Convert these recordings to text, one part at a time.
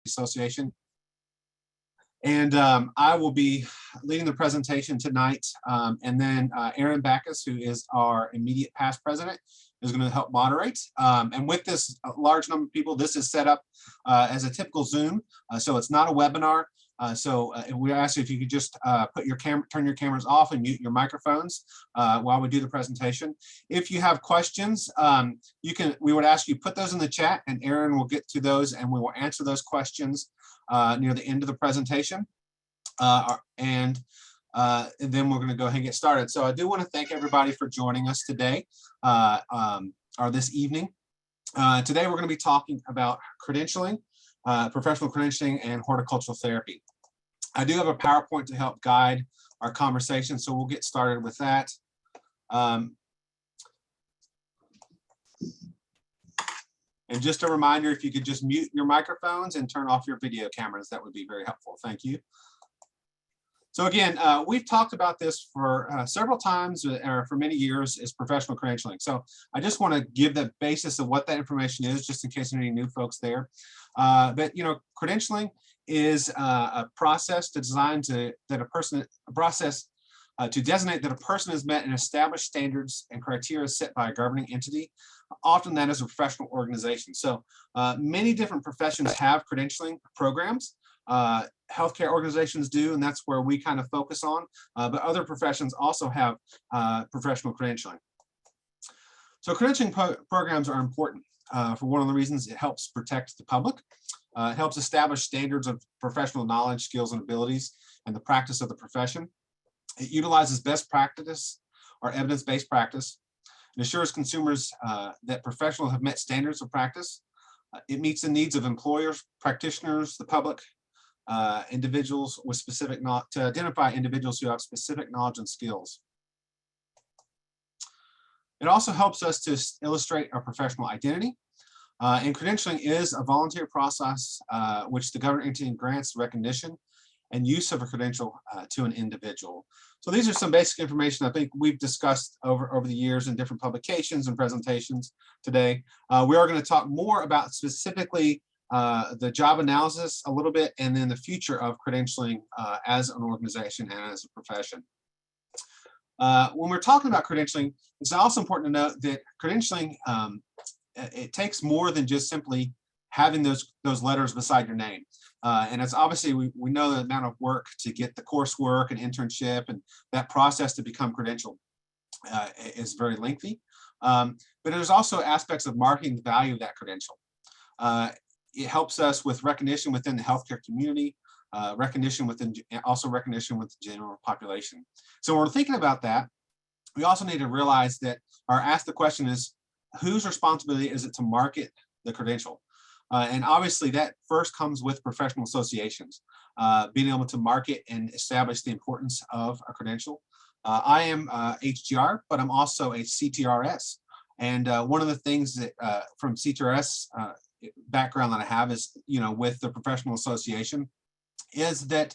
Association. And I will be leading the presentation tonight. And then Aaron Backus, who is our immediate past president, is going to help moderate. And with this large number of people, this is set up as a typical Zoom. So it's not a webinar. So we ask you if you could just turn your cameras off and mute your microphones while we do the presentation. If you have questions, we would ask you put those in the chat, and Aaron will get to those, and we will answer those questions near the end of the presentation. And then we're going to go ahead and get started. So I do want to thank everybody for joining us today or this evening. Today we're going to be talking about credentialing, professional credentialing, and horticultural therapy. I do have a PowerPoint to help guide our conversation, so we'll get started with that. And just a reminder, if you could just mute your microphones and turn off your video cameras, that would be very helpful. Thank you. So again, we've talked about this for several times, or for many years, is professional credentialing. So I just want to give the basis of what that information is, just in case there are any new folks there. But credentialing is a process to designate that a person has met and established standards and criteria set by a governing entity. Often that is a professional organization. So many different professions have credentialing programs. Healthcare organizations do, and that's where we kind of focus on. But other professions also have professional credentialing. So credentialing programs are important for one of the reasons it helps protect the public. It helps establish standards of professional knowledge, skills, and abilities, and the practice of the profession. It utilizes best practice or evidence-based practice. It assures consumers that professionals have met standards of practice. It meets the needs of employers, practitioners, the public, individuals with specific to identify individuals who have specific knowledge and skills. It also helps us to illustrate our professional identity. And credentialing is a volunteer process which the governing entity grants recognition and use of a credential to an individual. So these are some basic information I think we've discussed over the years in different publications and presentations today. We are going to talk more about specifically the job analysis a little bit, and then the future of credentialing as an organization and as a profession. When we're talking about credentialing, it's also important to note that credentialing, it takes more than just simply having those letters beside your name. And it's obviously, we know the amount of work to get the coursework and internship, and that process to become credentialed is very lengthy. But there's also aspects of marketing the value of that credential. It helps us with recognition within the healthcare community, recognition with the general population. So when we're thinking about that, we also need to realize that, or ask the question is, whose responsibility is it to market the credential? And obviously that first comes with professional associations, being able to market and establish the importance of a credential. I am HGR, but I'm also a CTRS. And one of the things that from CTRS background that I have is, with the professional association, is that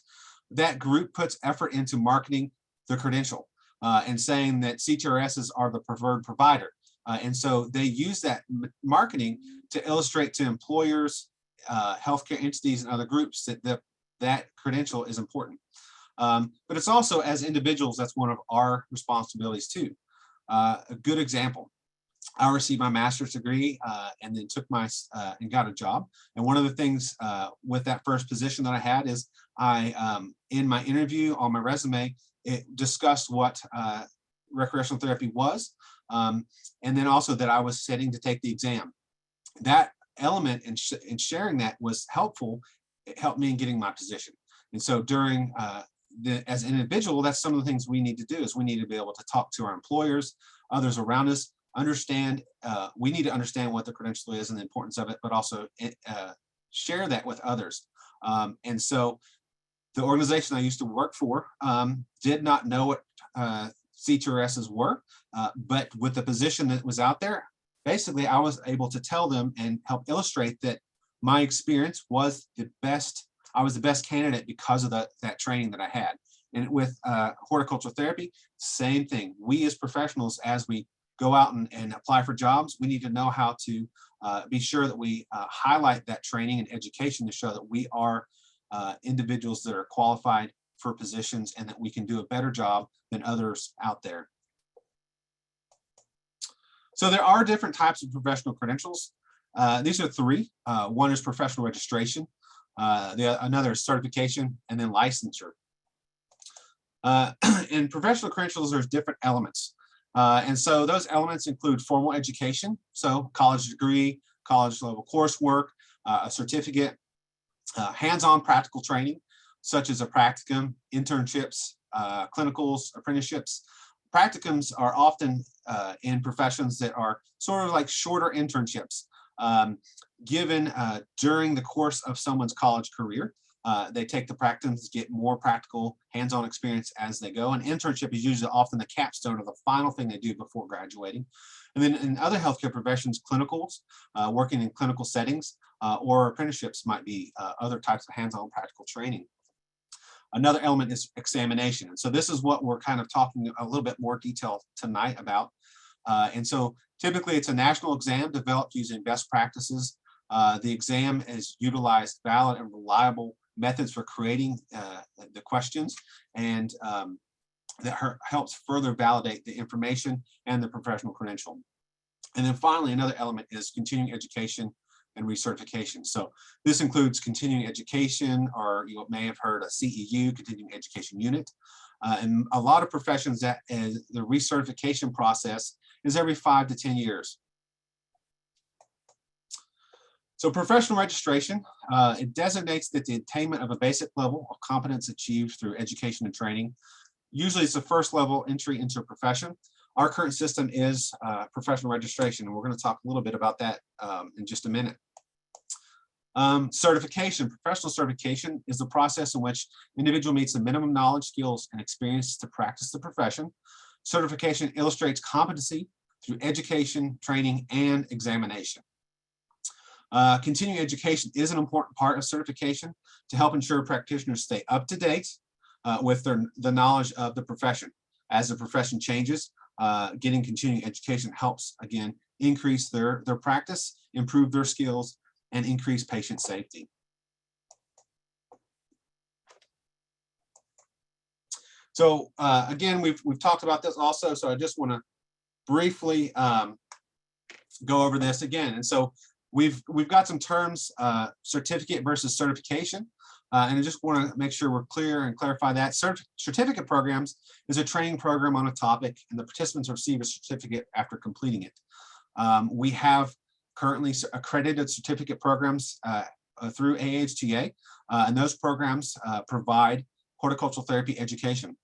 group puts effort into marketing the credential and saying that CTRSs are the preferred provider. And so they use that marketing to illustrate to employers, healthcare entities, and other groups that credential is important. But it's also, as individuals, that's one of our responsibilities too. A good example, I received my master's degree and then took and got a job. And one of the things with that first position that I had is in my interview on my resume, it discussed what recreational therapy was. And then also that I was sitting to take the exam. That element in sharing that was helpful. It helped me in getting my position. And so during as an individual, that's some of the things we need to do, is we need to be able to talk to our employers, others around us, we need to understand what the credential is and the importance of it, but also share that with others. And so the organization I used to work for did not know what CTRSs were, but with the position that was out there, basically I was able to tell them and help illustrate that my experience was the best. I was the best candidate because of that training that I had. And with horticultural therapy, same thing. We as professionals, as we go out and apply for jobs, we need to know how to be sure that we highlight that training and education to show that we are individuals that are qualified for positions and that we can do a better job than others out there. So there are different types of professional credentials. These are three. One is professional registration, another is certification, and then licensure. In professional credentials, there's different elements. And so those elements include formal education, so college degree, college level coursework, a certificate, hands-on practical training, such as a practicum, internships, clinicals, apprenticeships. Practicums are often in professions that are sort of like shorter internships given during the course of someone's college career. They take the practicums, get more practical hands-on experience as they go. An internship is usually often the capstone or the final thing they do before graduating. And then in other healthcare professions, clinicals, working in clinical settings, or apprenticeships might be other types of hands-on practical training. Another element is examination. And so this is what we're kind of talking a little bit more detail tonight about. And so typically it's a national exam developed using best practices. The exam is utilized valid and reliable methods for creating the questions, and that helps further validate the information and the professional credential. And then finally, another element is continuing education and recertification. So this includes continuing education, or you may have heard a CEU, continuing education unit. And a lot of professions that is the recertification process is every 5 to 10 years. So professional registration, it designates that the attainment of a basic level of competence achieved through education and training. Usually it's the first level entry into a profession. Our current system is professional registration, and we're going to talk a little bit about that in just a minute. Certification, professional certification is the process in which the individual meets the minimum knowledge, skills, and experience to practice the profession. Certification illustrates competency through education, training, and examination. Continuing education is an important part of certification to help ensure practitioners stay up to date with the knowledge of the profession. As the profession changes, getting continuing education helps, again, increase their practice, improve their skills, and increase patient safety. So again, we've talked about this also, so I just want to briefly go over this again. And so we've got some terms, certificate versus certification. And I just want to make sure we're clear and clarify that. Certificate programs is a training program on a topic, and the participants receive a certificate after completing it. We have currently accredited certificate programs through AHTA, and those programs provide horticultural therapy education.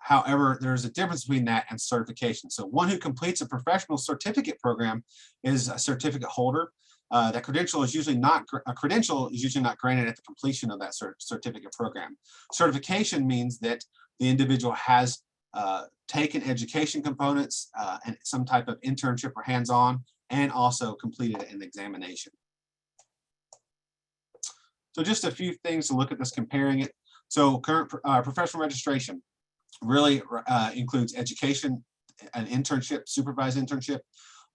However, there's a difference between that and certification. So one who completes a professional certificate program is a certificate holder. That credential is usually not granted at the completion of that certificate program. Certification means that the individual has taken education components and some type of internship or hands-on, and also completed an examination. So just a few things to look at this, comparing it. So current professional registration really includes education, an internship, supervised internship,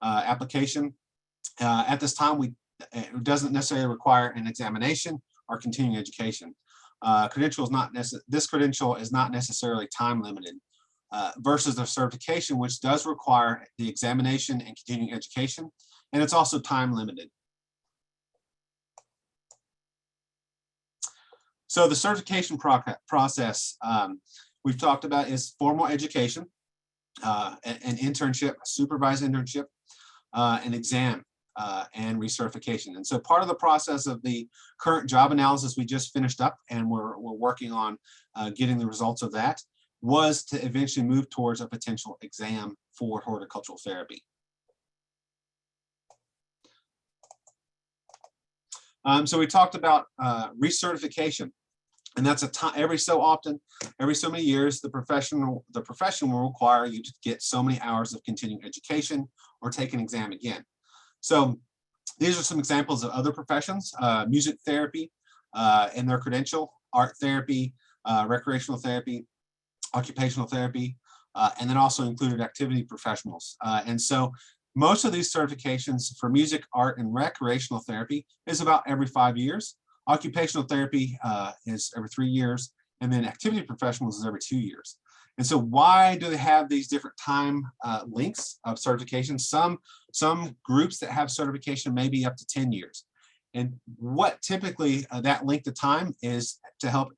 application. At this time, it doesn't necessarily require an examination or continuing education. This credential is not necessarily time limited versus the certification, which does require the examination and continuing education, and it's also time limited. So the certification process we've talked about is formal education, an internship, a supervised internship, an exam, and recertification. And so part of the process of the current job analysis we just finished up, and we're working on getting the results of that, was to eventually move towards a potential exam for horticultural therapy. So we talked about recertification, and that's every so often, every so many years, the profession will require you to get so many hours of continuing education or take an exam again. So these are some examples of other professions: music therapy and their credential, art therapy, recreational therapy, occupational therapy, and then also included activity professionals. And so most of these certifications for music, art, and recreational therapy is about every 5 years. Occupational therapy is every 3 years, and then activity professionals is every 2 years. And so why do they have these different time lengths of certification? Some groups that have certification may be up to 10 years. And what typically that length of time is to help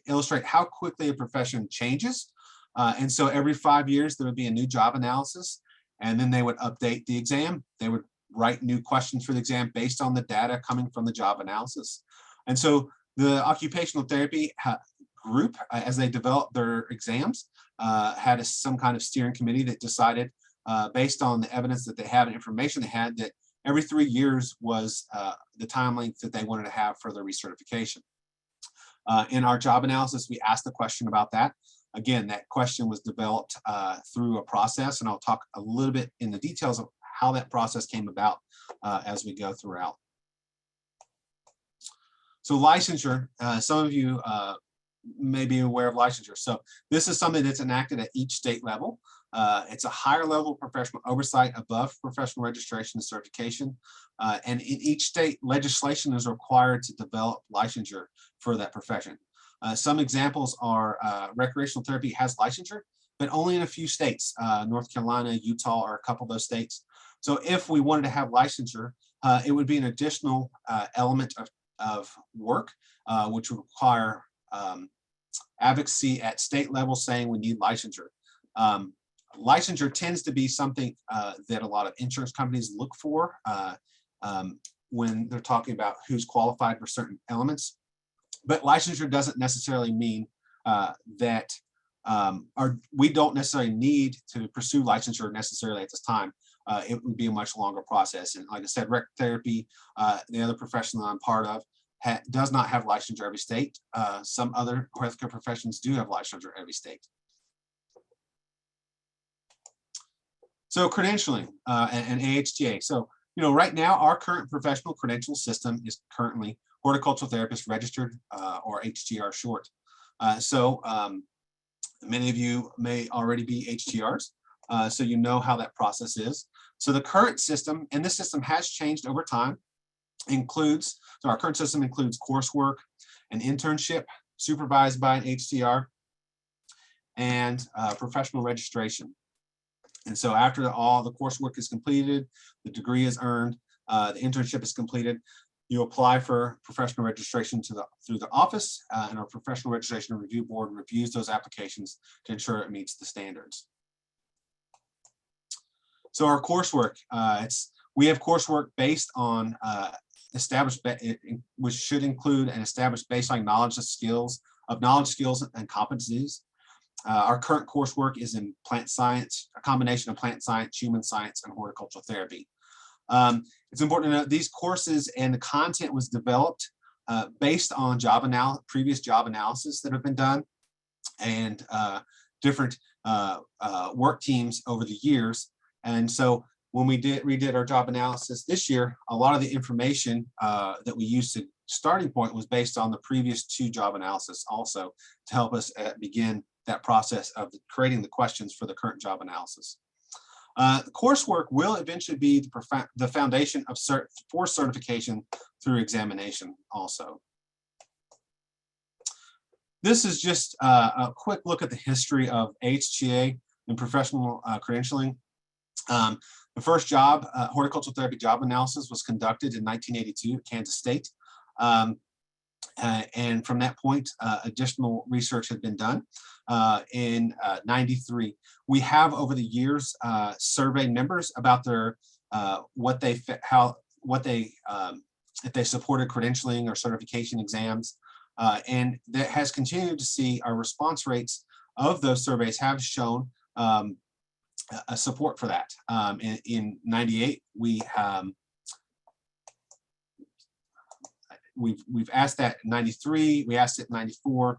illustrate how quickly a profession changes. And so every 5 years, there would be a new job analysis, and then they would update the exam. They would write new questions for the exam based on the data coming from the job analysis. And so the occupational therapy group, as they developed their exams, had some kind of steering committee that decided, based on the evidence that they had and information they had, that every 3 years was the time length that they wanted to have for their recertification. In our job analysis, we asked a question about that. Again, that question was developed through a process, and I'll talk a little bit in the details of how that process came about as we go throughout. So licensure, some of you may be aware of licensure. So this is something that's enacted at each state level. It's a higher level of professional oversight above professional registration and certification. And in each state, legislation is required to develop licensure for that profession. Some examples are recreational therapy has licensure, but only in a few states. North Carolina, Utah are a couple of those states. So if we wanted to have licensure, it would be an additional element of work, which would require advocacy at state level saying we need licensure. Licensure tends to be something that a lot of insurance companies look for when they're talking about who's qualified for certain elements. But licensure doesn't necessarily mean that we don't necessarily need to pursue licensure necessarily at this time. It would be a much longer process. And like I said, rec therapy, the other profession that I'm part of, does not have licensure every state. Some other healthcare professions do have licensure every state. So credentialing and AHTA. So, right now our current professional credential system is currently horticultural therapist registered, or HTR short. So many of you may already be HTRs, so you know how that process is. So the current system, and this system has changed over time, so our current system includes coursework, an internship supervised by an HTR, and professional registration. And so after all the coursework is completed, the degree is earned, the internship is completed, you apply for professional registration through the office, and our professional registration review board reviews those applications to ensure it meets the standards. So our coursework, we have coursework based on which should include an established baseline knowledge, skills and competencies. Our current coursework is in plant science, a combination of plant science, human science, and horticultural therapy. It's important to note these courses and the content was developed based on previous job analysis that have been done, and different work teams over the years. And so when we redid our job analysis this year, a lot of the information that we used to starting point was based on the previous 2 job analysis also, to help us begin that process of creating the questions for the current job analysis. The coursework will eventually be the foundation for certification through examination also. This is just a quick look at the history of AHTA and professional credentialing. The first job, horticultural therapy job analysis, was conducted in 1982 at Kansas State. And from that point, additional research had been done. In 93, we have over the years surveyed members about their if they supported credentialing or certification exams, and that has continued to see our response rates of those surveys have shown a support for that. In 98, we've asked that in 93, we asked it in 94,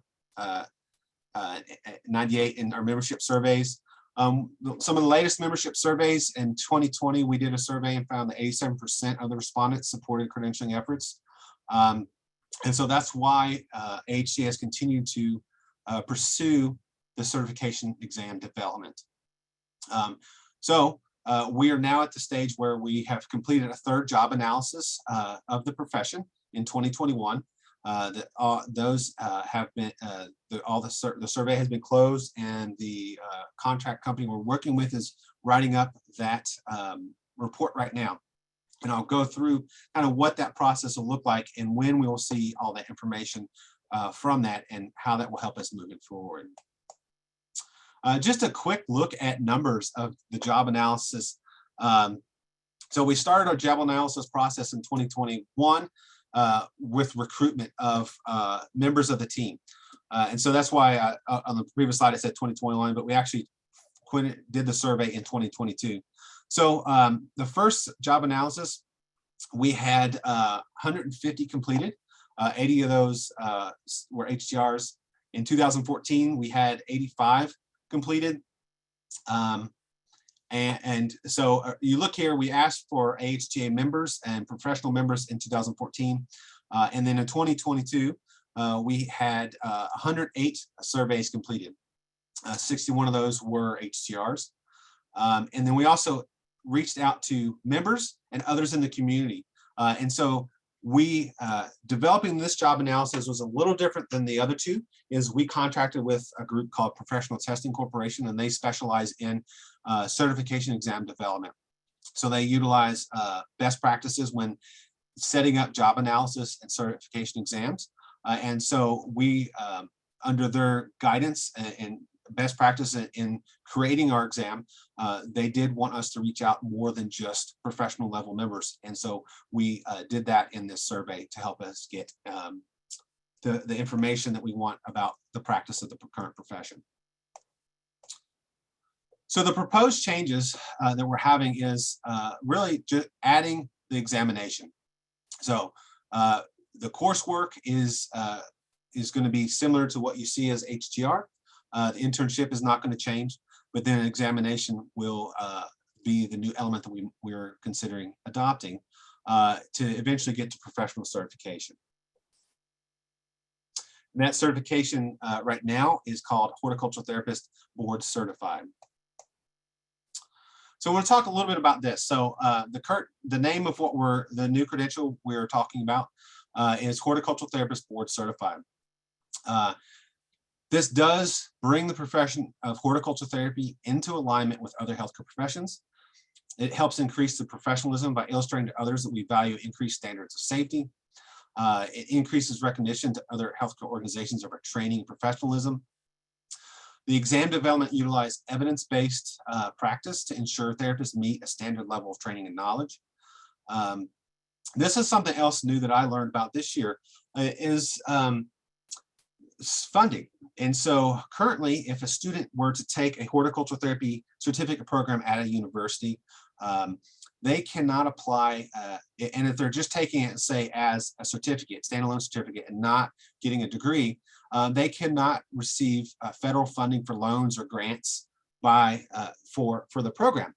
98 in our membership surveys. Some of the latest membership surveys in 2020, we did a survey and found that 87% of the respondents supported credentialing efforts. And so that's why AHTA has continued to pursue the certification exam development. We are now at the stage where we have completed a third job analysis of the profession in 2021. Those have been, the survey has been closed, and the contract company we're working with is writing up that report right now. And I'll go through kind of what that process will look like and when we will see all that information from that and how that will help us moving forward. Just a quick look at numbers of the job analysis. So we started our job analysis process in 2021 with recruitment of members of the team. And so that's why on the previous slide I said 2021, but we actually did the survey in 2022. So the first job analysis, we had 150 completed. 80 of those were HTRs. In 2014, we had 85 completed. And so you look here, we asked for AHTA members and professional members in 2014. And then in 2022, we had 108 surveys completed. 61 of those were HTRs. And then we also reached out to members and others in the community. And so we, developing this job analysis was a little different than the other two, is we contracted with a group called Professional Testing Corporation, and they specialize in certification exam development. So they utilize best practices when setting up job analysis and certification exams. And so we, under their guidance and best practice in creating our exam, they did want us to reach out more than just professional level members. And so we did that in this survey to help us get the information that we want about the practice of the current profession. So the proposed changes that we're having is really just adding the examination. So the coursework is going to be similar to what you see as HTR. The internship is not going to change, but then examination will be the new element that we're considering adopting to eventually get to professional certification. And that certification right now is called Horticultural Therapist Board Certified. So I want to talk a little bit about this. So the name of the new credential we're talking about is Horticultural Therapist Board Certified. This does bring the profession of horticulture therapy into alignment with other healthcare professions. It helps increase the professionalism by illustrating to others that we value increased standards of safety. It increases recognition to other healthcare organizations of our training and professionalism. The exam development utilizes evidence-based practice to ensure therapists meet a standard level of training and knowledge. This is something else new that I learned about this year is funding. And so currently, if a student were to take a horticultural therapy certificate program at a university, they cannot apply, and if they're just taking it, say, as a certificate, standalone certificate, and not getting a degree, they cannot receive federal funding for loans or grants for the program.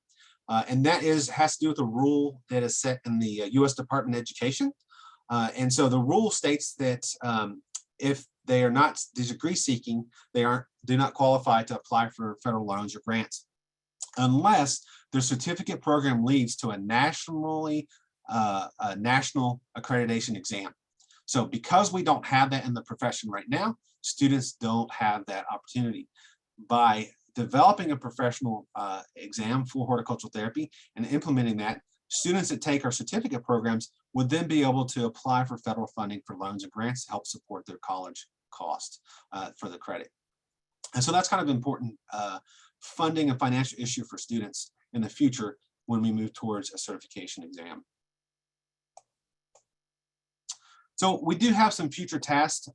And that has to do with a rule that is set in the U.S. Department of Education. And so the rule states that if they are not degree seeking, they do not qualify to apply for federal loans or grants unless their certificate program leads to a national accreditation exam. So because we don't have that in the profession right now, students don't have that opportunity. By developing a professional exam for horticultural therapy and implementing that, students that take our certificate programs would then be able to apply for federal funding for loans and grants to help support their college cost for the credit. And so that's kind of important funding and financial issue for students in the future when we move towards a certification exam. So we do have some future tasks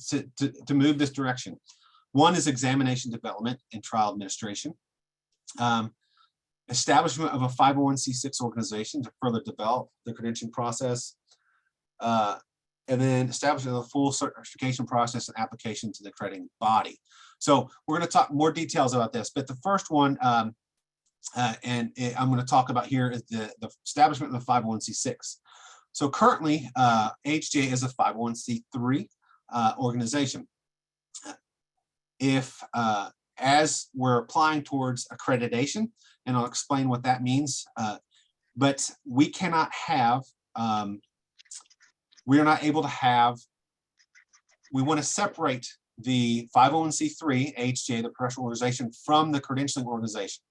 to move this direction. One is examination development and trial administration. Establishment of a 501c6 organization to further develop the credentialing process. And then establishing a full certification process and application to the accrediting body. So we're going to talk more details about this, but the first one, I'm going to talk about here is the establishment of the 501c6. So currently, AHTA is a 501c3 organization. if as we're applying towards accreditation, and I'll explain what that means, but we cannot have, we are not able to have, we want to separate the 501c3 AHTA, the professional organization, from the credentialing organization.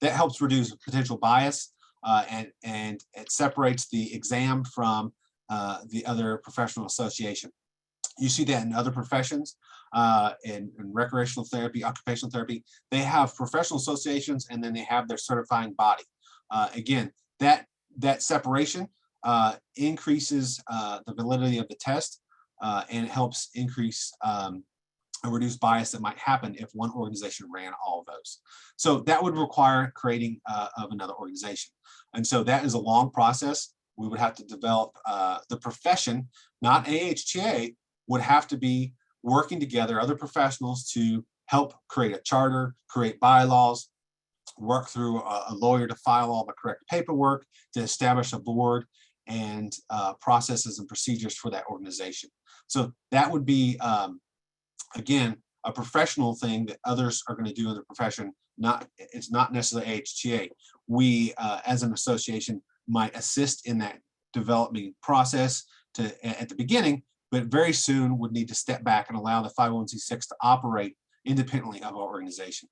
That helps reduce potential bias, and it separates the exam from the other professional association. You see that in other professions, in recreational therapy, occupational therapy. They have professional associations, and then they have their certifying body. Again, that separation increases the validity of the test, and it helps increase a reduced bias that might happen if one organization ran all of those. So that would require creating of another organization. And so that is a long process. We would have to develop the profession, not AHTA, would have to be working together, other professionals, to help create a charter, create bylaws, work through a lawyer to file all the correct paperwork, to establish a board and processes and procedures for that organization. So that would be, again, a professional thing that others are going to do in the profession. It's not necessarily AHTA. We, as an association, might assist in that development process at the beginning, but very soon would need to step back and allow the 501c6 to operate independently of our organization.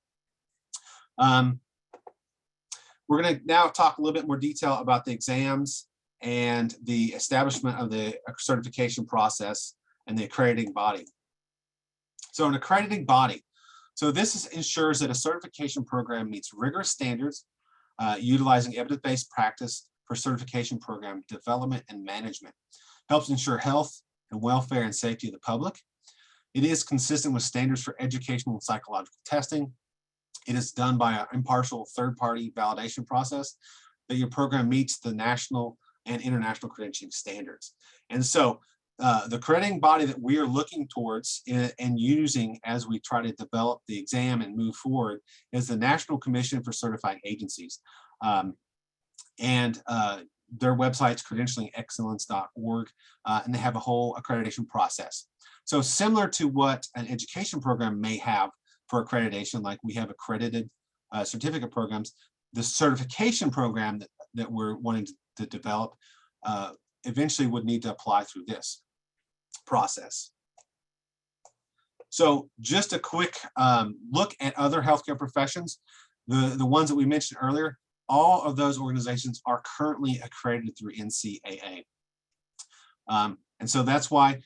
We're going to now talk a little bit more detail about the exams and the establishment of the certification process and the accrediting body. So an accrediting body. So this ensures that a certification program meets rigorous standards, utilizing evidence-based practice for certification program development and management. Helps ensure health and welfare and safety of the public. It is consistent with standards for educational and psychological testing. It is done by an impartial third-party validation process that your program meets the national and international credentialing standards. And so the accrediting body that we are looking towards and using as we try to develop the exam and move forward is the National Commission for Certifying Agencies. Their website's credentialingexcellence.org, and they have a whole accreditation process. So similar to what an education program may have for accreditation, like we have accredited certificate programs, the certification program that we're wanting to develop eventually would need to apply through this process. So just a quick look at other healthcare professions. The ones that we mentioned earlier, all of those organizations are currently accredited through NCAA. And so that's why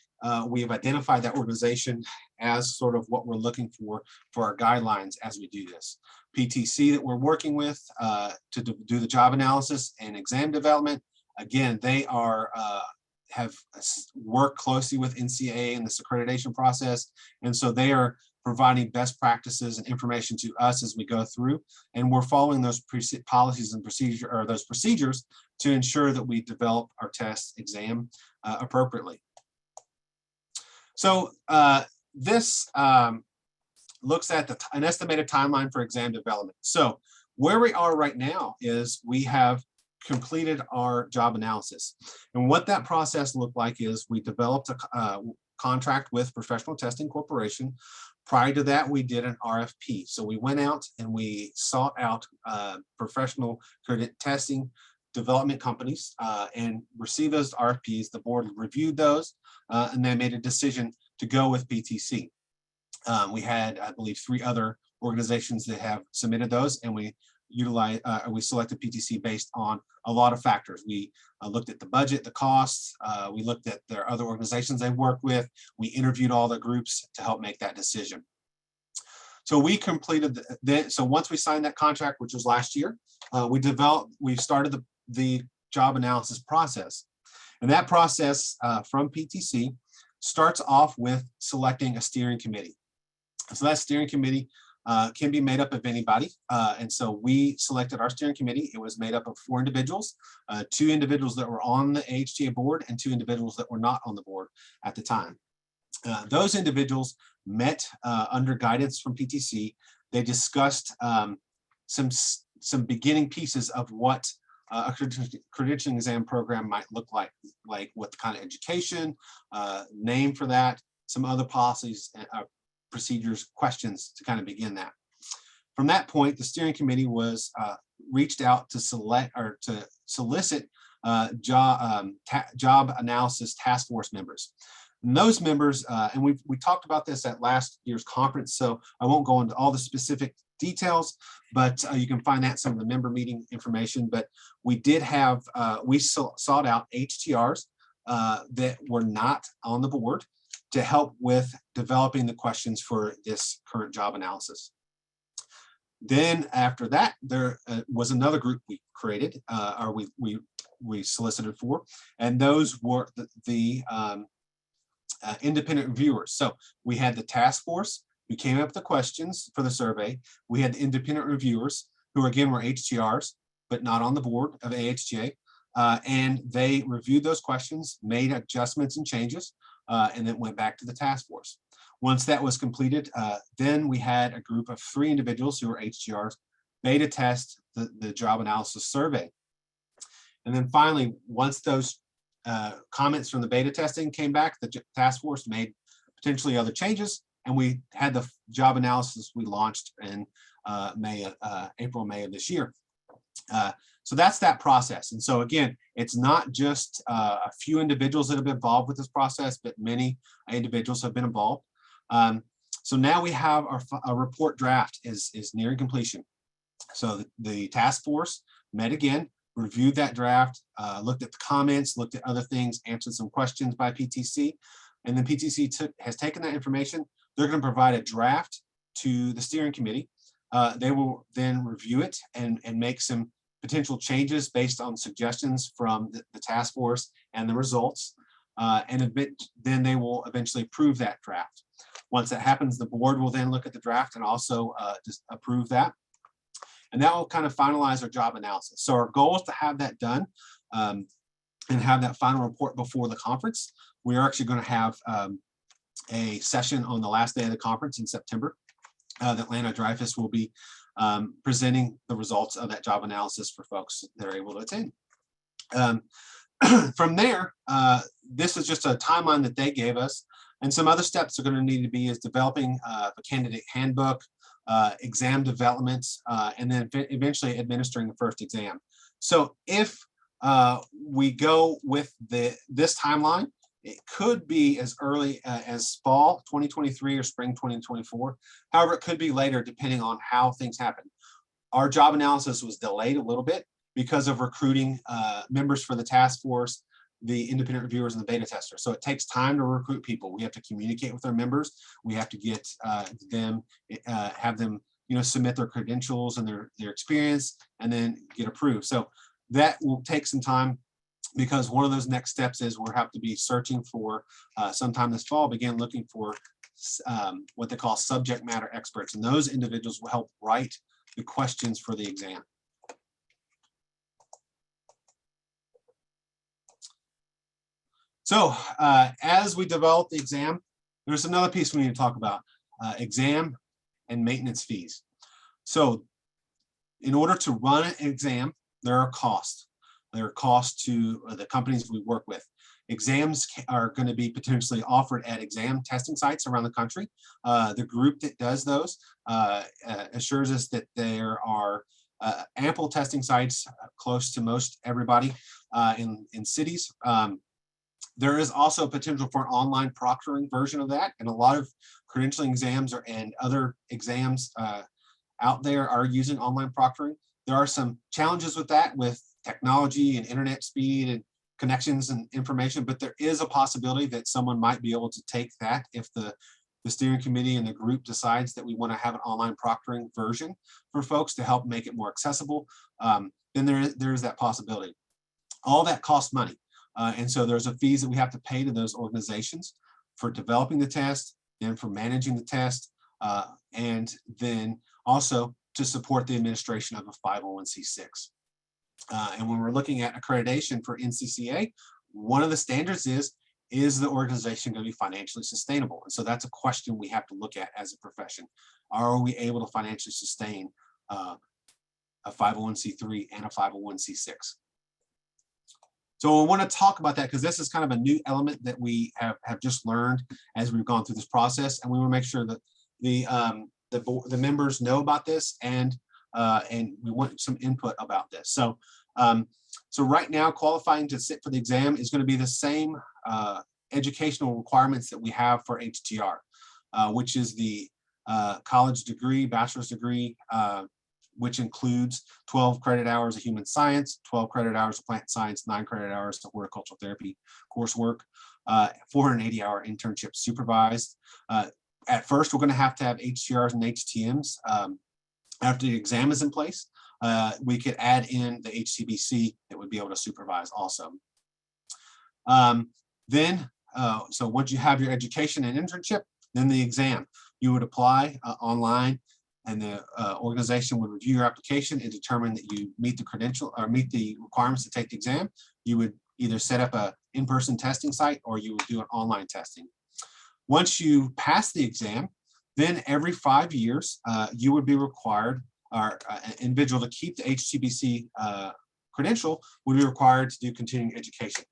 we have identified that organization as sort of what we're looking for our guidelines as we do this. PTC that we're working with to do the job analysis and exam development, again, they are have worked closely with NCAA in this accreditation process. And so they are providing best practices and information to us as we go through. And we're following those policies and those procedures to ensure that we develop our test exam appropriately. So this looks at an estimated timeline for exam development. So where we are right now is we have completed our job analysis. And what that process looked like is we developed a contract with Professional Testing Corporation. Prior to that, we did an RFP. So we went out and we sought out professional testing development companies and received those RFPs. The board reviewed those and they made a decision to go with PTC. We had, I believe, 3 other organizations that have submitted those, and we selected PTC based on a lot of factors. We looked at the budget, the costs, we looked at their other organizations they work with, we interviewed all the groups to help make that decision. So we completed so once we signed that contract, which was last year, we started the job analysis process. And that process from PTC starts off with selecting a steering committee. So that steering committee can be made up of anybody. And so we selected our steering committee. It was made up of 4 individuals, 2 individuals that were on the AHTA board and 2 individuals that were not on the board at the time. Those individuals met under guidance from PTC. They discussed some beginning pieces of what a credentialing exam program might look like what kind of education, name for that, some other policies procedures, questions to kind of begin that. From that point, the steering committee was reached out to solicit job analysis task force members. And those members, and we talked about this at last year's conference, so I won't go into all the specific details, but you can find that some of the member meeting information. But we did have, we sought out HTRs that were not on the board to help with developing the questions for this current job analysis. Then after that, there was another group we created, or we solicited for, and those were the independent reviewers. So we had the task force who came up with the questions for the survey. We had the independent reviewers who again were HTRs, but not on the board of AHTA. And they reviewed those questions, made adjustments and changes, and then went back to the task force. Once that was completed, then we had a group of 3 individuals who were HTRs beta test the job analysis survey. And then finally, once those comments from the beta testing came back, the task force made potentially other changes, and we had the job analysis we launched in April, May of this year. So that's that process. And so again, it's not just a few individuals that have been involved with this process, but many individuals have been involved. So now we have our report draft is nearing completion. So the task force met again, reviewed that draft, looked at the comments, looked at other things, answered some questions by PTC, and then PTC has taken that information. They're going to provide a draft to the steering committee. They will then review it and make some potential changes based on suggestions from the task force and the results. And then they will eventually approve that draft. Once that happens, the board will then look at the draft and also just approve that. And that will kind of finalize our job analysis. So our goal is to have that done and have that final report before the conference. We are actually going to have a session on the last day of the conference in September that Lana Dreyfus will be presenting the results of that job analysis for folks that are able to attend. From there, this is just a timeline that they gave us. And some other steps are going to need to be is developing the candidate handbook, exam development, and then eventually administering the first exam. So if we go with this timeline, it could be as early as fall 2023 or spring 2024. However, it could be later depending on how things happen. Our job analysis was delayed a little bit because of recruiting members for the task force, the independent reviewers, and the beta tester. So it takes time to recruit people. We have to communicate with our members. We have to get them, have them, submit their credentials and their experience, and then get approved. So that will take some time, because one of those next steps is we'll have to be searching for sometime this fall, begin looking for what they call subject matter experts. And those individuals will help write the questions for the exam. So as we develop the exam, there's another piece we need to talk about, exam and maintenance fees. So in order to run an exam, there are costs. There are costs to the companies we work with. Exams are going to be potentially offered at exam testing sites around the country. The group that does those assures us that there are ample testing sites close to most everybody in cities. There is also potential for an online proctoring version of that, and a lot of credentialing exams and other exams out there are using online proctoring. There are some challenges with that, with technology and internet speed and connections and information, but there is a possibility that someone might be able to take that if the steering committee and the group decides that we want to have an online proctoring version for folks to help make it more accessible. Then there is that possibility. All that costs money. And so there's a fees that we have to pay to those organizations for developing the test, then for managing the test, and then also to support the administration of a 501c6. And when we're looking at accreditation for NCCA, one of the standards is the organization going to be financially sustainable? And so that's a question we have to look at as a profession. Are we able to financially sustain a 501c3 and a 501c6? So I want to talk about that because this is kind of a new element that we have just learned as we've gone through this process, and we want to make sure that the members know about this, and we want some input about this. So so right now, qualifying to sit for the exam is going to be the same educational requirements that we have for HTR, which is the college degree, bachelor's degree, which includes 12 credit hours of human science, 12 credit hours of plant science, 9 credit hours of horticultural therapy coursework, 480-hour internship supervised. At first, we're going to have HTRs and HTMs. After the exam is in place, we could add in the HCBC that would be able to supervise also. So once you have your education and internship, then the exam. You would apply online, and the organization would review your application and determine that you meet the credential or meet the requirements to take the exam. You would either set up a in-person testing site, or you would do an online testing. Once you pass the exam, then every 5 years, you would be required, or an individual to keep the HCBC credential would be required to do continuing education.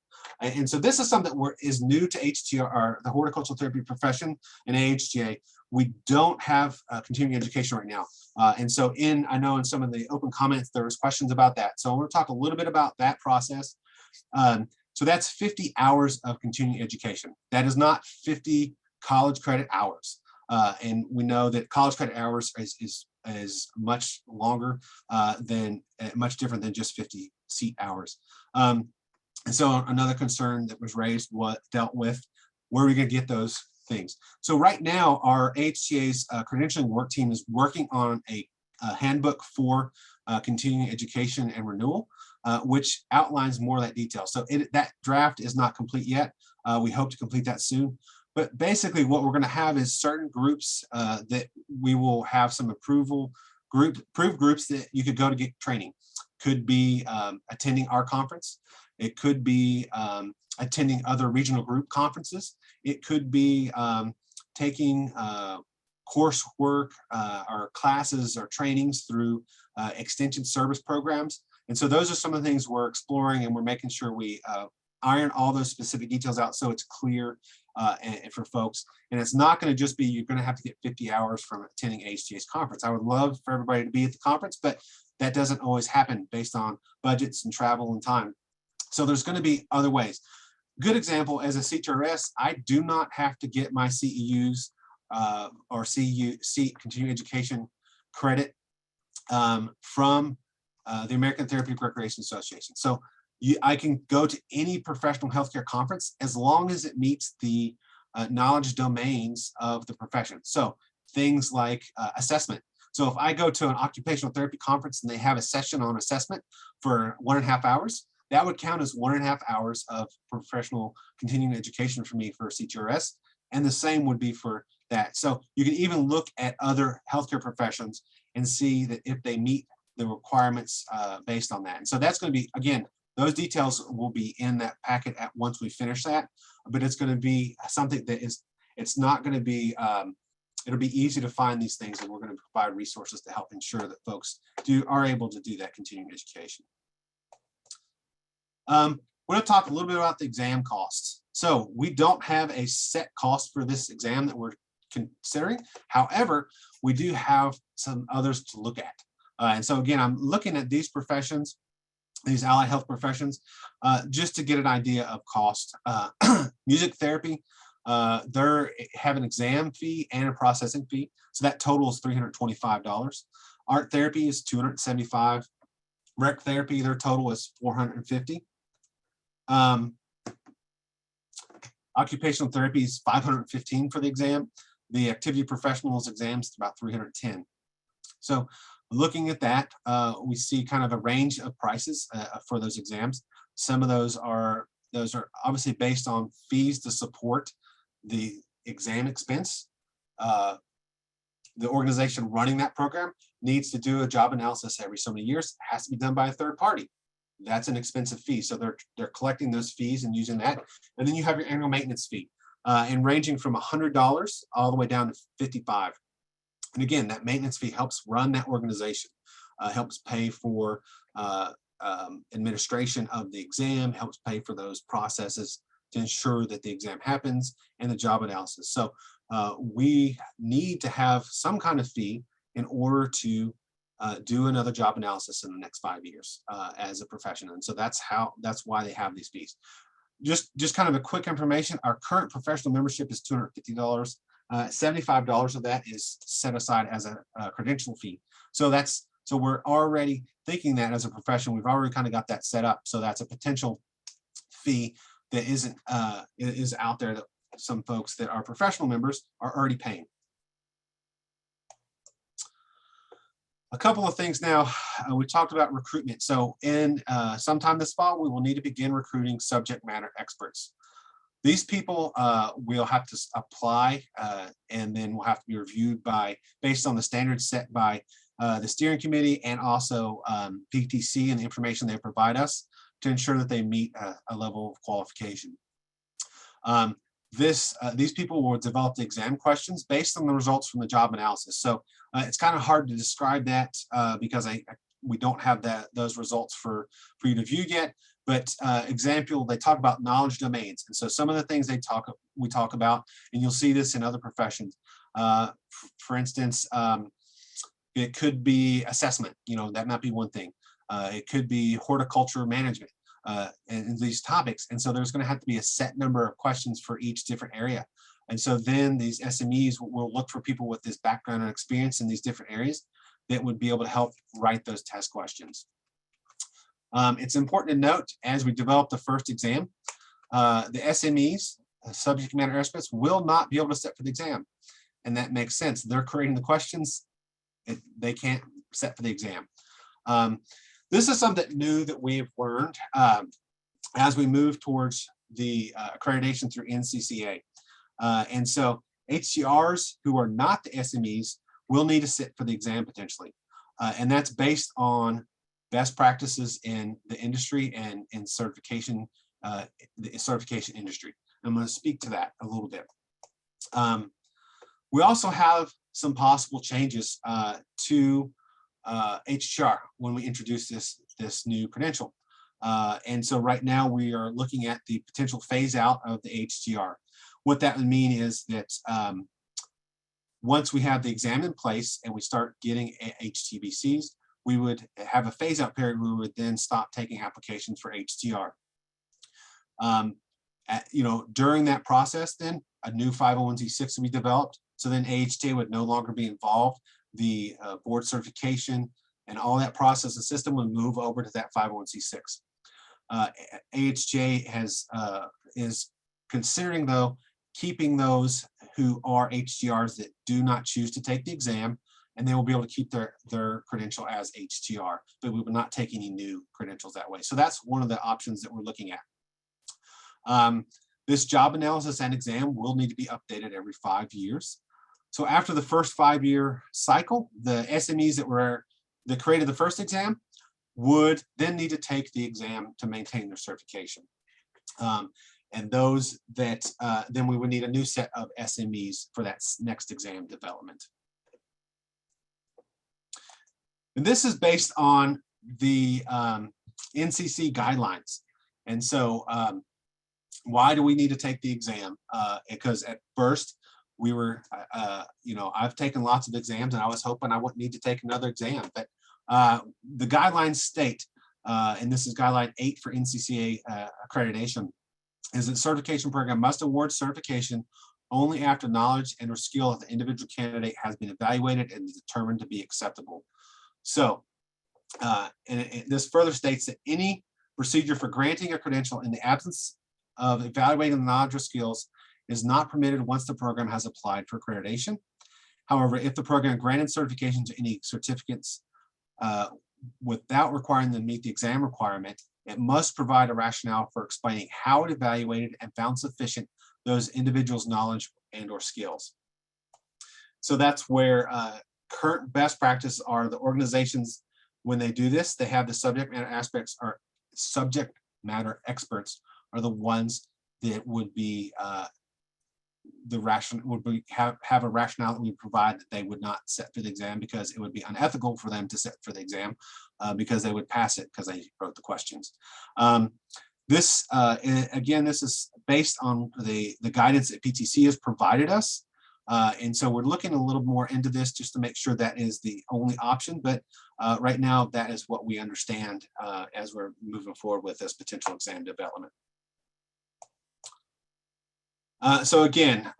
And so this is something that is new to HTR, or the horticultural therapy profession, and AHTA. We don't have continuing education right now. And so I know in some of the open comments, there was questions about that. So I want to talk a little bit about that process. So that's 50 hours of continuing education. That is not 50 college credit hours. And we know that college credit hours is much longer much different than just 50 seat hours. And so another concern that was raised, dealt with, where are we going to get those things? So right now, our HTA's credentialing work team is working on a handbook for continuing education and renewal, which outlines more of that detail. So that draft is not complete yet. We hope to complete that soon. But basically, what we're going to have is certain groups that we will have some approved groups that you could go to get training. Could be attending our conference. It could be attending other regional group conferences. It could be taking coursework or classes or trainings through extension service programs. And so those are some of the things we're exploring, and we're making sure we iron all those specific details out so it's clear and for folks. And it's not going to just be you're going to have to get 50 hours from attending HTA's conference. I would love for everybody to be at the conference, but that doesn't always happen based on budgets and travel and time. So there's going to be other ways. Good example, as a CTRS, I do not have to get my CEUs or continuing education credit from the American Therapeutic Recreation Association. So I can go to any professional healthcare conference as long as it meets the knowledge domains of the profession. So things like assessment. So if I go to an occupational therapy conference and they have a session on assessment for 1.5 hours, that would count as 1.5 hours of professional continuing education for me for CTRS, and the same would be for that. So you can even look at other healthcare professions and see that if they meet the requirements based on that. And so that's going to be, again, those details will be in that packet once we finish that, but it's going to be something that it's not going to be, it'll be easy to find these things, and we're going to provide resources to help ensure that folks are able to do that continuing education. We're going to talk a little bit about the exam costs. So we don't have a set cost for this exam that we're considering. However, we do have some others to look at. And so again, I'm looking at these professions, these allied health professions, just to get an idea of cost. Music therapy, they have an exam fee and a processing fee. So that total is $325. Art therapy is $275. Rec therapy, their total is $450. Occupational therapy is $515 for the exam. The activity professionals exams is about $310. So looking at that, we see kind of a range of prices for those exams. Some of those are obviously based on fees to support the exam expense. The organization running that program needs to do a job analysis every so many years. It has to be done by a third party. That's an expensive fee. So they're collecting those fees and using that. And then you have your annual maintenance fee, and ranging from $100 all the way down to $55. And again, that maintenance fee helps run that organization, helps pay for administration of the exam, helps pay for those processes to ensure that the exam happens and the job analysis. So we need to have some kind of fee in order to do another job analysis in the next 5 years as a profession. And so that's why they have these fees. Just kind of a quick information, our current professional membership is $250. $75 of that is set aside as a credential fee. So we're already thinking that as a profession, we've already kind of got that set up. So that's a potential fee that is out there that some folks that are professional members are already paying. A couple of things now. We talked about recruitment. So in sometime this fall, we will need to begin recruiting subject matter experts. These people will have to apply and then will have to be reviewed based on the standards set by the steering committee and also PTC and the information they provide us to ensure that they meet a level of qualification. These people will develop the exam questions based on the results from the job analysis. So it's kind of hard to describe that because we don't have those results for you to view yet. But example, they talk about knowledge domains, and so some of the things we talk about, and you'll see this in other professions. For instance, it could be assessment. That might be one thing. It could be horticulture management. And these topics. And so there's going to have to be a set number of questions for each different area. And so then these SMEs will look for people with this background and experience in these different areas that would be able to help write those test questions. It's important to note as we develop the first exam, the SMEs, subject matter experts, will not be able to sit for the exam. And that makes sense. They're creating the questions. They can't sit for the exam. This is something new that we've learned as we move towards the accreditation through NCCA. And so HTRs who are not the SMEs will need to sit for the exam potentially. And that's based on best practices in the industry and in certification, the certification industry. I'm going to speak to that a little bit. We also have some possible changes to HTR when we introduce this new credential. And so right now we are looking at the potential phase out of the HTR. What that would mean is that once we have the exam in place and we start getting HTBCs, we would have a phase out period where we would then stop taking applications for HTR. During that process, then a new 501c6 would be developed. So then AHTA would no longer be involved. The board certification and all that process and system would move over to that 501c6. AHTA is considering, though, keeping those who are HTRs that do not choose to take the exam, and they will be able to keep their credential as HTR, but we will not take any new credentials that way. So that's one of the options that we're looking at. This job analysis and exam will need to be updated every 5 years. So after the first 5-year cycle, the SMEs that created the first exam would then need to take the exam to maintain their certification. And those that then we would need a new set of SMEs for that next exam development. And this is based on the NCC guidelines. And so why do we need to take the exam? Because at first we were, I've taken lots of exams and I was hoping I wouldn't need to take another exam, but the guidelines state, and this is guideline 8 for NCCA accreditation, is that certification program must award certification only after knowledge and or skill of the individual candidate has been evaluated and determined to be acceptable. So, and this further states that any procedure for granting a credential in the absence of evaluating the knowledge or skills is not permitted once the program has applied for accreditation. However, if the program granted certification to any certificates without requiring them to meet the exam requirement, it must provide a rationale for explaining how it evaluated and found sufficient those individuals' knowledge and or skills. So that's where current best practice are the organizations, when they do this, they have the subject matter aspects or subject matter experts are the ones that would be the rational would be have a rationale that we provide that they would not sit for the exam because it would be unethical for them to sit for the exam because they would pass it because they wrote the questions. This again, this is based on the guidance that PTC has provided us And so we're looking a little more into this just to make sure that is the only option. But right now, that is what we understand as we're moving forward with this potential exam development. So again,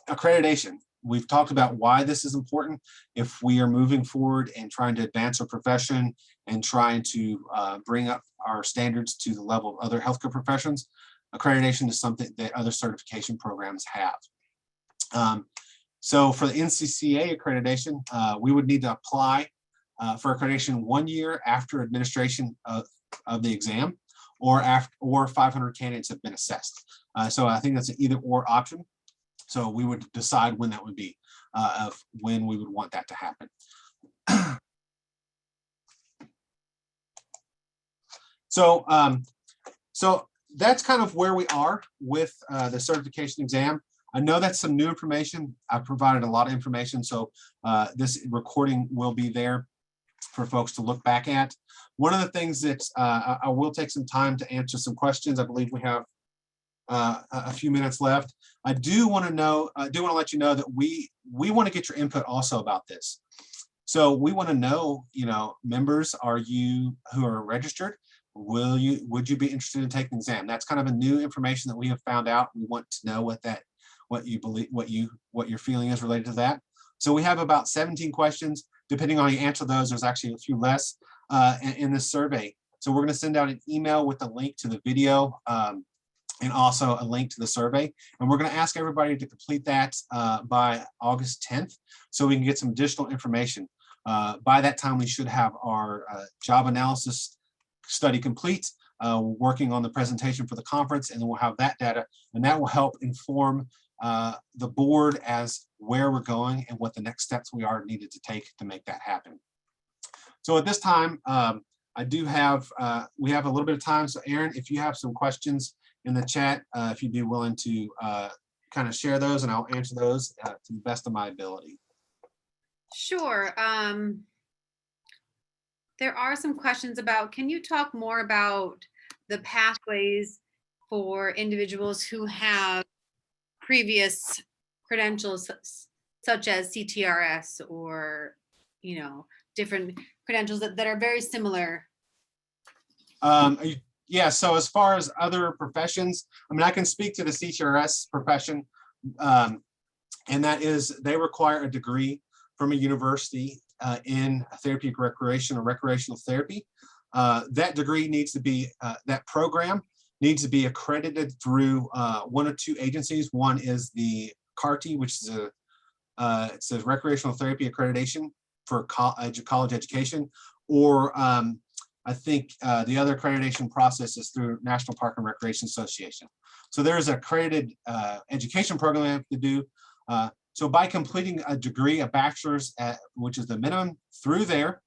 accreditation. We've talked about why this is important. If we are moving forward and trying to advance our profession and trying to bring up our standards to the level of other healthcare professions, accreditation is something that other certification programs have. So for the NCCA accreditation, we would need to apply for accreditation 1 year after administration of the exam, or 500 candidates have been assessed. So I think that's an either or option. So we would decide when that would be, of when we would want that to happen. So that's kind of where we are with the certification exam. I know that's some new information. I've provided a lot of information, so this recording will be there for folks to look back at. One of the things that I will take some time to answer some questions. I believe we have a few minutes left. I do want to let you know that we want to get your input also about this. So we want to know, members, are you who are registered? Would you be interested in taking the exam? That's kind of a new information that we have found out. We want to know what you believe, what your feeling is related to that. So we have about 17 questions. Depending on how you answer those, there's actually a few less in this survey. So we're going to send out an email with a link to the video and also a link to the survey. And we're going to ask everybody to complete that by August 10th so we can get some additional information. By that time, we should have our job analysis study complete, working on the presentation for the conference, and then we'll have that data, and that will help inform the board as where we're going and what the next steps we are needed to take to make that happen. So at this time, I do have, we have a little bit of time. So Aaron, if you have some questions in the chat, if you'd be willing to kind of share those, and I'll answer those to the best of my ability. Sure. There are some questions about, can you talk more about the pathways for individuals who have previous credentials such as CTRS or, different credentials that are very similar? Yeah, so as far as other professions, I can speak to the CTRS profession, and that is they require a degree from a university in therapeutic recreation or recreational therapy. That degree needs to be, that program needs to be accredited through one of two agencies. One is the CARTI, which is it's a recreational therapy accreditation for college education, or I think the other accreditation process is through National Park and Recreation Association. So there's an accredited education program they have to do. So by completing a degree, a bachelor's, which is the minimum through there,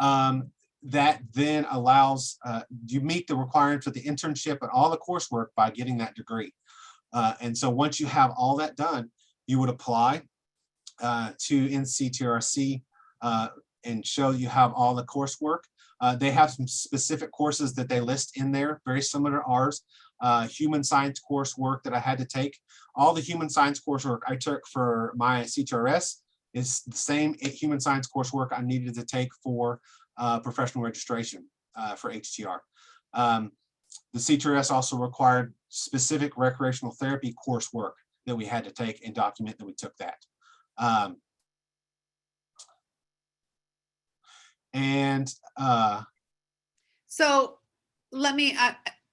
that then allows you meet the requirements of the internship and all the coursework by getting that degree. And so once you have all that done, you would apply to NCTRC and show you have all the coursework. They have some specific courses that they list in there, very similar to ours. Human science coursework that I had to take. All the human science coursework I took for my CTRS is the same human science coursework I needed to take for professional registration for HTR. The CTRS also required specific recreational therapy coursework that we had to take and document that we took that. So let me,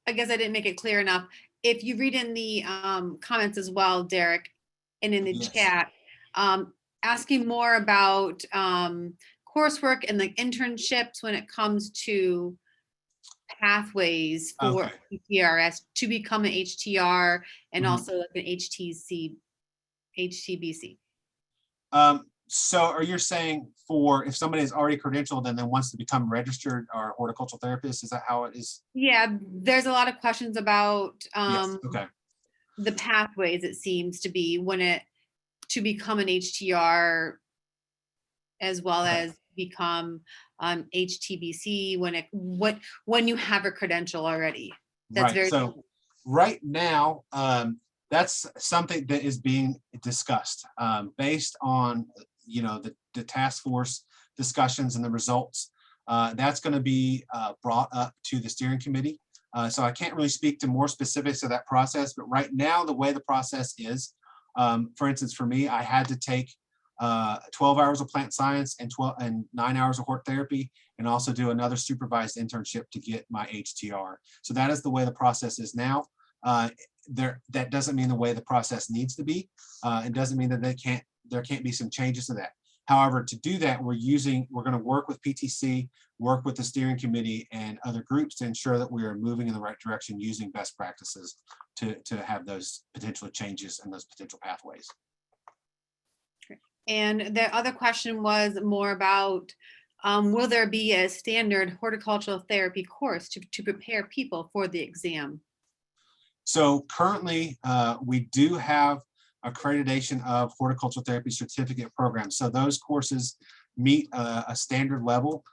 I guess I didn't make it clear enough. If you read in the comments as well, Derek, and in the Yes. chat, asking more about coursework and like internships when it comes to pathways for CTRS to become an HTR and also like an HTBC. So are you saying for if somebody is already credentialed and then wants to become registered or horticultural therapist, is that how it is? Yeah, there's a lot of questions about Yes. Okay. the pathways, it seems to be, to become an HTR as well as become HTBC when you have a credential already. That's right. So right now, that's something that is being discussed based on, you know, the task force discussions and the results. That's going to be brought up to the steering committee. So I can't really speak to more specifics of that process, but right now the way the process is, for instance, for me, I had to take 12 hours of plant science and 9 hours of hort therapy, and also do another supervised internship to get my HTR. So that is the way the process is now. That doesn't mean the way the process needs to be. It doesn't mean that there can't be some changes to that. However, to do that, we're going to work with PTC, work with the steering committee and other groups to ensure that we are moving in the right direction using best practices to have those potential changes and those potential pathways. And the other question was more about, will there be a standard horticultural therapy course to prepare people for the exam? So currently, we do have accreditation of horticultural therapy certificate programs. So those courses meet a standard level.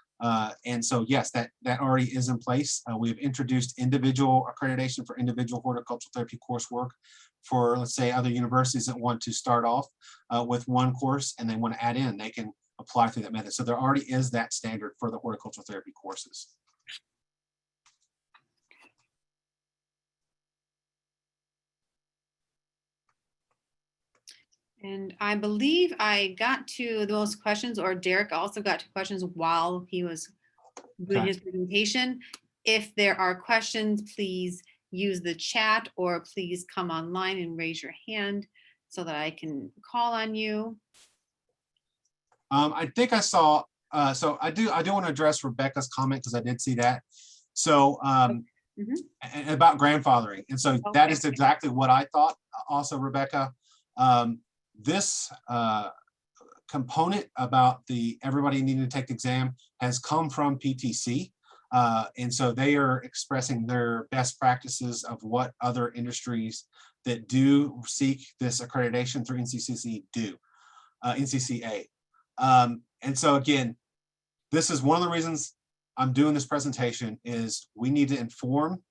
And so, yes, that already is in place. We've introduced individual accreditation for individual horticultural therapy coursework for, let's say, other universities that want to start off with one course and they want to add in, they can apply through that method. So there already is that standard for the horticultural therapy courses. And I believe I got to those questions, or Derek also got to questions while he was doing his presentation. If there are questions, please use the chat, or please come online and raise your hand so that I can call on you. I think I saw, so I do want to address Rebecca's comment because I did see that. So about grandfathering. And so that is exactly what I thought also, Rebecca. This component about everybody needing to take the exam has come from PTC. And so they are expressing their best practices of what other industries that do seek this accreditation through NCCC do, NCCA. And so again, this is one of the reasons I'm doing this presentation is we need to inform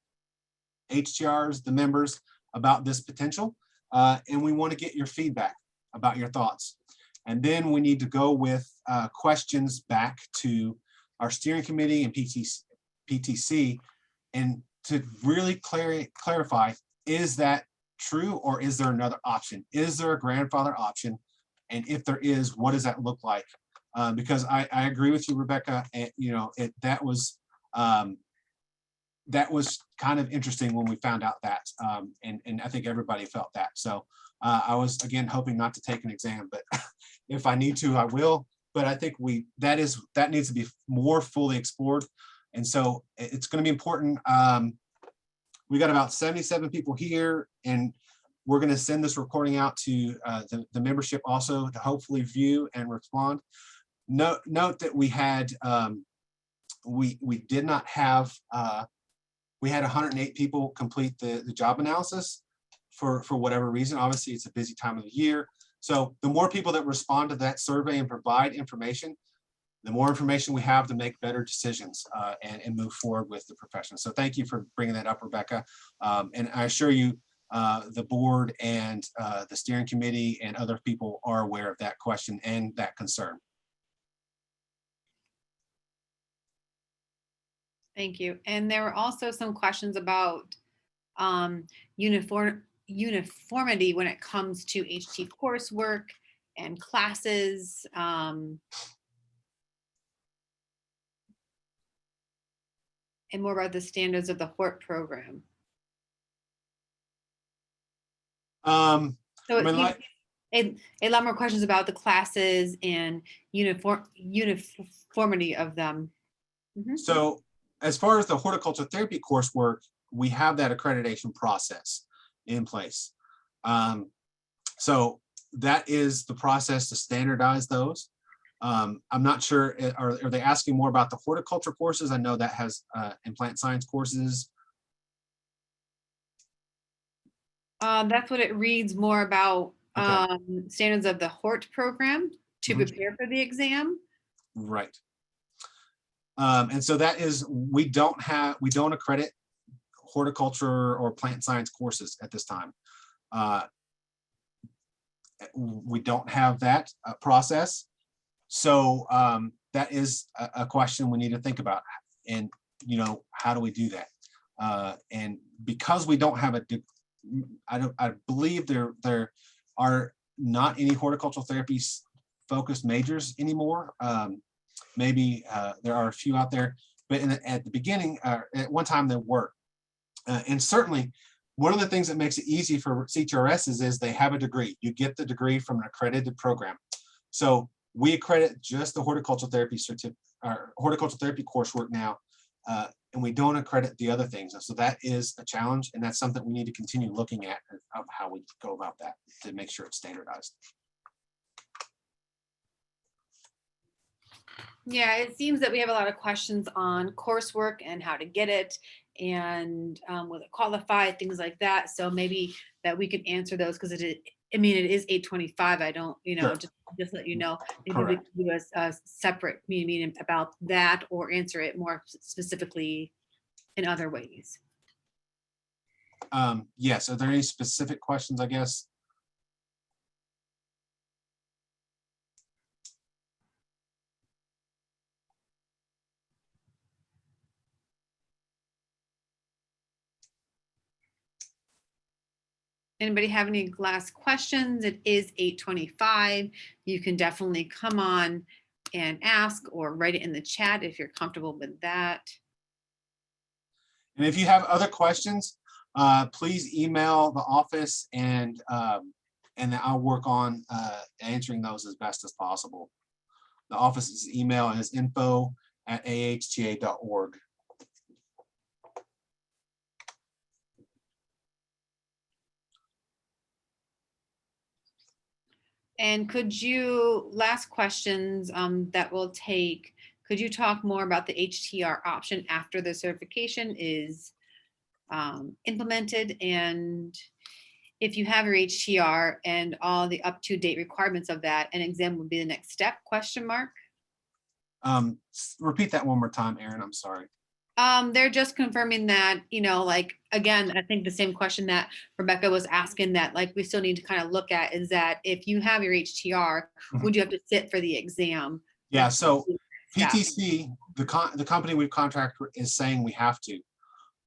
HTRs, the members, about this potential. And we want to get your feedback about your thoughts. And then we need to go with questions back to our steering committee and PTC and to really clarify, is that true or is there another option? Is there a grandfather option? And if there is, what does that look like? Because I agree with you, Rebecca. And, you know, that was kind of interesting when we found out that, and I think everybody felt that. So I was, again, hoping not to take an exam, but if I need to, I will. But I think that needs to be more fully explored. And so it's going to be important. We got about 77 people here, and we're going to send this recording out to the membership also to hopefully view and respond. Note that we had, we did not have, we had 108 people complete the job analysis for whatever reason. Obviously, it's a busy time of the year. So the more people that respond to that survey and provide information, the more information we have to make better decisions and move forward with the profession. So thank you for bringing that up, Rebecca. And I assure you, the board and the steering committee and other people are aware of that question and that concern. Thank you. And there were also some questions about uniformity when it comes to HT coursework and classes. And more about the standards of the HORT program. So a lot more questions about the classes and uniformity of them. So as far as the horticulture therapy coursework, we have that accreditation process in place. So that is the process to standardize those. I'm not sure, are they asking more about the horticulture courses? I know that has and plant science courses. That's what it reads more about, standards of the HORT program to prepare for the exam. Right. And so that is, we don't accredit horticulture or plant science courses at this time. We don't have that process. So that is a question we need to think about. And, you know, how do we do that? And because we don't have I believe there are not any horticultural therapies focused majors anymore. Maybe there are a few out there, but at the beginning, at one time there were. And certainly one of the things that makes it easy for CTRSs is they have a degree. You get the degree from an accredited program. So we accredit just the horticultural therapy horticultural therapy coursework now, and we don't accredit the other things. And so that is a challenge, and that's something we need to continue looking at of how we go about that to make sure it's standardized. Yeah, it seems that we have a lot of questions on coursework and how to get it, and will it qualify, things like that. So maybe that we can answer those, because it is 8:25. I don't, you know, Sure. just let you know. Maybe Correct. we can do a separate community meeting about that, or answer it more specifically in other ways. Yes, are there any specific questions, I guess? Anybody have any last questions? It is 8:25. You can definitely come on and ask, or write it in the chat if you're comfortable with that. And if you have other questions, please email the office, and I'll work on answering those as best as possible. The office's email is info@ahta.org. And could you, last questions that we'll take, could you talk more about the HTR option after the certification is implemented? And if you have your HTR and all the up-to-date requirements of that, an exam would be the next step, question mark? Repeat that one more time, Erin, I'm sorry. They're just confirming that, you know, like, again, I think the same question that Rebecca was asking, that like we still need to kind of look at, is that if you have your HTR, would you have to sit for the exam? Yeah, so Step. PTC, the company we've contracted is saying we have to.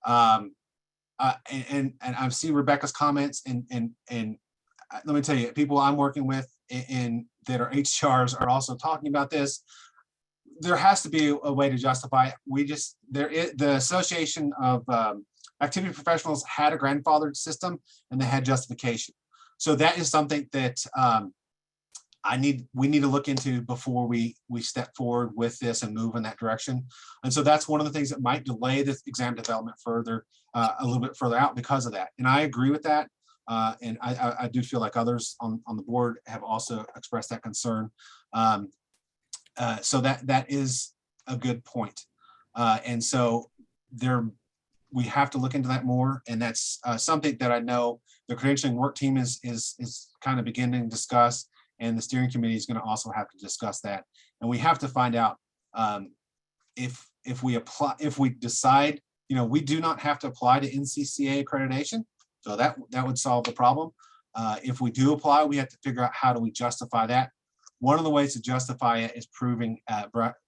And I see Rebecca's comments, and let me tell you, people I'm working with in that are HRs are also talking about this. There has to be a way to justify it. The Association of Activity Professionals had a grandfathered system, and they had justification. So that is something that we need to look into before we step forward with this and move in that direction. And so that's one of the things that might delay this exam development further, a little bit further out because of that. And I agree with that. And I do feel like others on the board have also expressed that concern. So that is a good point. And so we have to look into that more. And that's something that I know the credentialing work team is kind of beginning to discuss. And the steering committee is going to also have to discuss that. And we have to find out if we decide, you know, we do not have to apply to NCCA accreditation. So that would solve the problem. If we do apply, we have to figure out how do we justify that. One of the ways to justify it is proving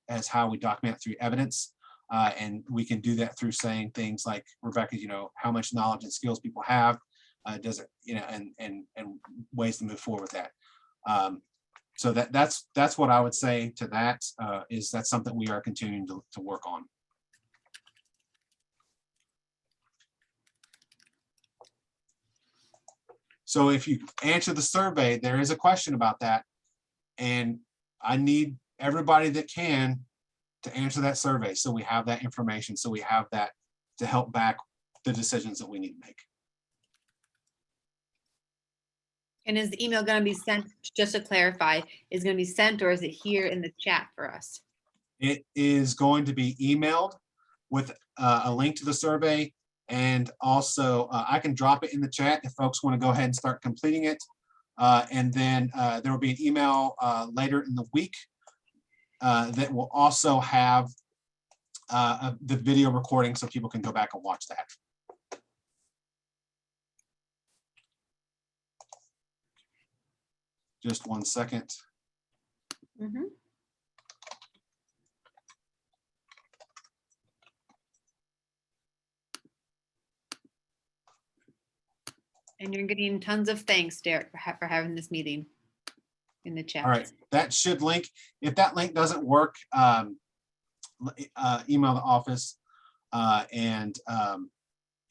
as how we document through evidence. And we can do that through saying things like, Rebecca, you know, how much knowledge and skills people have, does it, you know, and ways to move forward with that. So that's what I would say to that, is that's something we are continuing to work on. So if you answer the survey, there is a question about that. And I need everybody that can to answer that survey, so we have that information, so we have that to help back the decisions that we need to make. And is the email going to be sent, just to clarify, is going to be sent, or is it here in the chat for us? It is going to be emailed with a link to the survey, and also I can drop it in the chat if folks want to go ahead and start completing it. And then there will be an email later in the week that will also have the video recording, so people can go back and watch that. Just 1 second. Mhm. And you're getting tons of thanks, Derek, for having this meeting in the chat. All right, that should link. If that link doesn't work, email the office and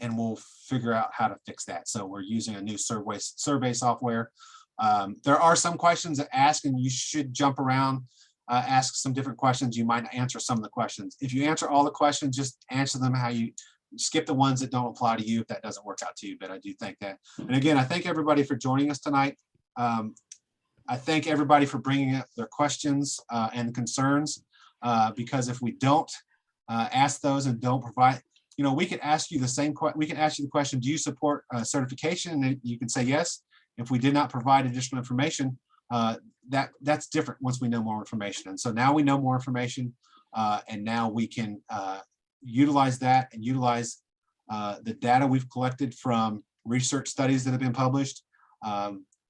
we'll figure out how to fix that. So we're using a new survey software. There are some questions that ask, and you should jump around, ask some different questions. You might answer some of the questions. If you answer all the questions, just answer them how you skip the ones that don't apply to you if that doesn't work out to you. But I do think that. And again, I thank everybody for joining us tonight. I thank everybody for bringing up their questions and concerns, because if we don't ask those and don't provide, we can ask you the same question. We can ask you the question, do you support certification? And you can say yes. If we did not provide additional information, that's different once we know more information. And so now we know more information, and now we can utilize that and utilize the data we've collected from research studies that have been published,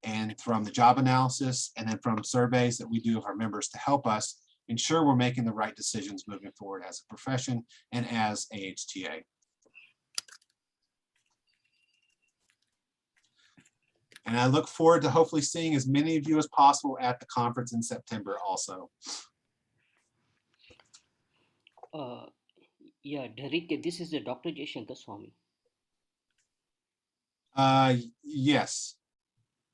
and from the job analysis, and then from surveys that we do of our members to help us ensure we're making the right decisions moving forward as a profession and as AHTA. And I look forward to hopefully seeing as many of you as possible at the conference in September also. Yeah, Derek, this is Dr. Jaishankar Swami. Yes.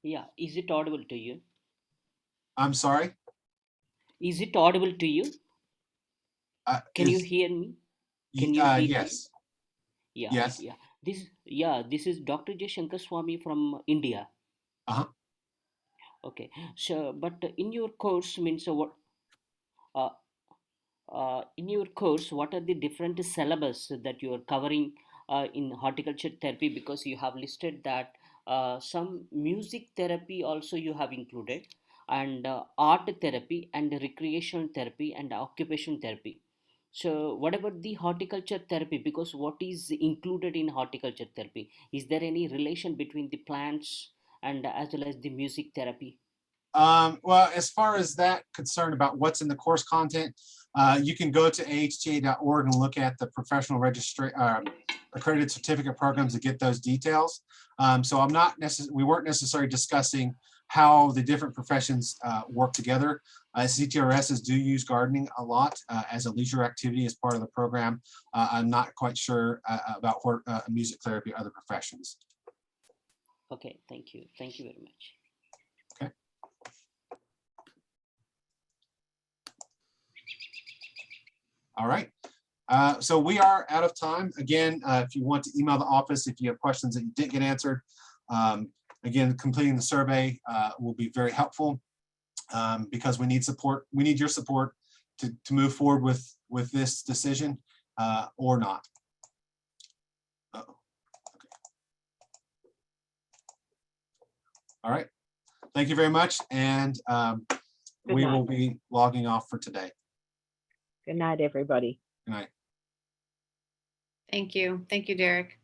Yeah, is it audible to you? I'm sorry? Is it audible to you? Can you hear me? Can you hear yes. me? Yeah, yes. This is Dr. Jaishankar Swami from India. Uh-huh. Okay, so but in your course means what? In your course, what are the different syllabus that you are covering in horticulture therapy? Because you have listed that some music therapy also you have included, and art therapy and recreational therapy and occupation therapy. So what about the horticulture therapy? Because what is included in horticulture therapy? Is there any relation between the plants and as well as the music therapy? Well, as far as that concerned about what's in the course content, you can go to ahta.org and look at the professional accredited certificate programs to get those details. So we weren't necessarily discussing how the different professions work together. CTRSs do use gardening a lot as a leisure activity as part of the program. I'm not quite sure about music therapy or other professions. Okay, thank you. Thank you very much. Okay. All right. So we are out of time. Again, if you want to email the office, if you have questions that you didn't get answered, again, completing the survey will be very helpful because we need support. We need your support to move forward with this decision or not. Okay. All right. Thank you very much. And we will be logging off for today. Good night, everybody. Good night. Thank you. Thank you, Derek.